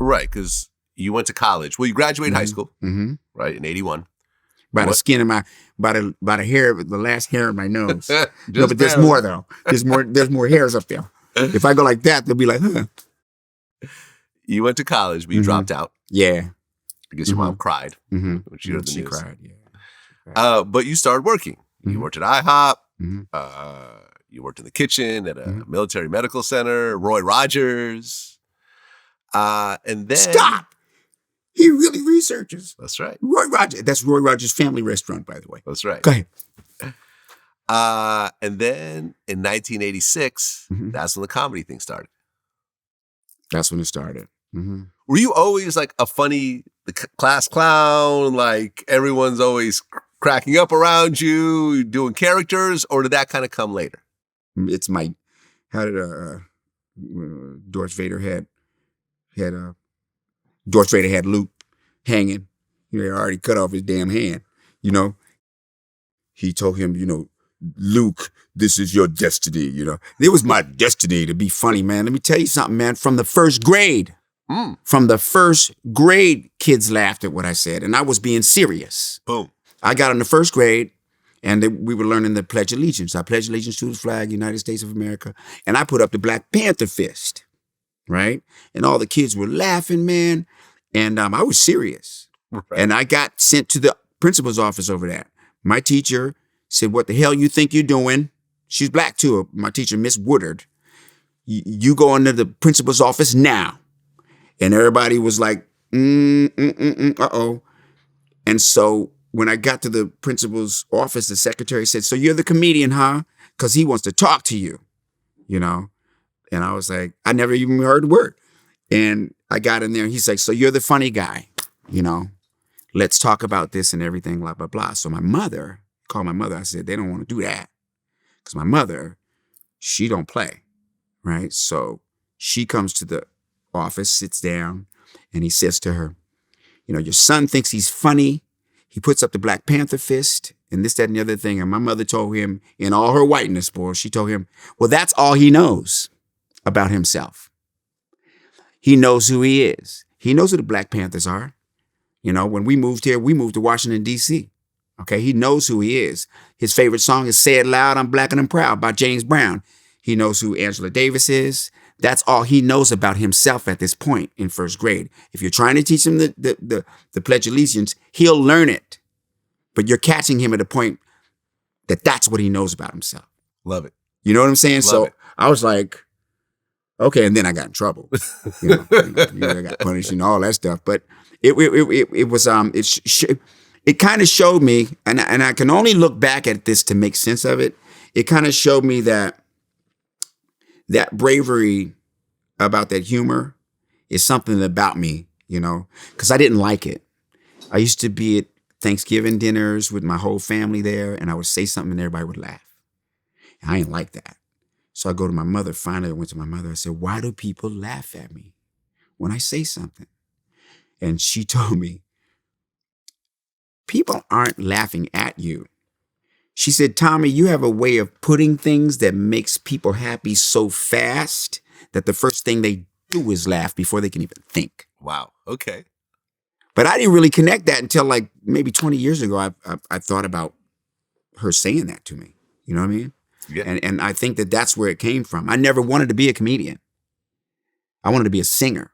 Right, because you went to college. Well, you graduated high school, right, in 81. By the skin of my, by the hair, the last hair of my nose. No, but there's barely. more though. There's more hairs up there. If I go like that, they'll be like, huh. You went to college, but you dropped out. Yeah. I guess your mom cried when she heard the She news. cried, yeah. But you started working. You worked at IHOP. You worked in the kitchen at a military medical center, Roy Rogers. And then... Stop! He really researches. That's right. Roy Rogers. That's Roy Rogers' family restaurant, by the way. That's right. Go ahead. And then in 1986, that's when the comedy thing started. That's when it started. Were you always like a funny class clown? Like everyone's always cracking up around you, doing characters, or did that kind of come later? It's my, how did Darth Vader had Luke hanging. He had already cut off his damn hand. You know, he told him, you know, Luke, this is your destiny. You know, it was my destiny to be funny, man. Let me tell you something, man. From the first grade, kids laughed at what I said, and I was being serious. Boom. I got in the first grade, and we were learning the Pledge of Allegiance. I pledge allegiance to the flag, United States of America, and I put up the Black Panther fist, right? And all the kids were laughing, man, and I was serious. Right. And I got sent to the principal's office over that. My teacher said, "What the hell you think you're doing?" She's black too. My teacher, Miss Woodard. You go into the principal's office now. And everybody was like, uh-oh. And so when I got to the principal's office, the secretary said, "So you're the comedian, huh? Because he wants to talk to you, you know?" And I was like, I never even heard the word. And I got in there and he's like, "So you're the funny guy, you know? Let's talk about this and everything, blah, blah, blah." So called my mother. I said, "They don't want to do that." Because my mother, she don't play, right? So she comes to the office, sits down, and he says to her, "You know, your son thinks he's funny. He puts up the Black Panther fist and this, that, and the other thing." And my mother told him, in all her whiteness, boy, she told him, well, that's all he knows about himself. He knows who he is. He knows who the Black Panthers are. You know, when we moved here, we moved to Washington, D.C. Okay, he knows who he is. His favorite song is "Say It Loud, I'm Black and I'm Proud" by James Brown. He knows who Angela Davis is. That's all he knows about himself at this point in first grade. If you're trying to teach him the Pledge of Allegiance, he'll learn it. But you're catching him at a point that that's what he knows about himself. Love it. You know what I'm saying? Love it. I was like, okay, and then I got in trouble. I got punished and all that stuff. But it kind of showed me, and I can only look back at this to make sense of it. It kind of showed me that bravery about that humor is something about me, you know, because I didn't like it. I used to be at Thanksgiving dinners with my whole family there, and I would say something and everybody would laugh. And I didn't like that. So I go to my mother. Finally, I went to my mother. I said, "Why do people laugh at me when I say something?" And she told me, "People aren't laughing at you." She said, "Tommy, you have a way of putting things that makes people happy so fast that the first thing they do is laugh before they can even think." Wow. Okay. But I didn't really connect that until like maybe 20 years ago. I thought about her saying that to me. You know what I mean? Yeah. And I think that that's where it came from. I never wanted to be a comedian. I wanted to be a singer.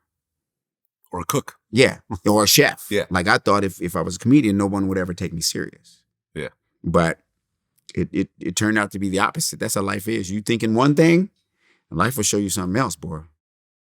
Or a cook. Yeah. Or a chef. Yeah. Like I thought if I was a comedian, no one would ever take me serious. Yeah. But it turned out to be the opposite. That's how life is. You think in one thing, and life will show you something else, boy.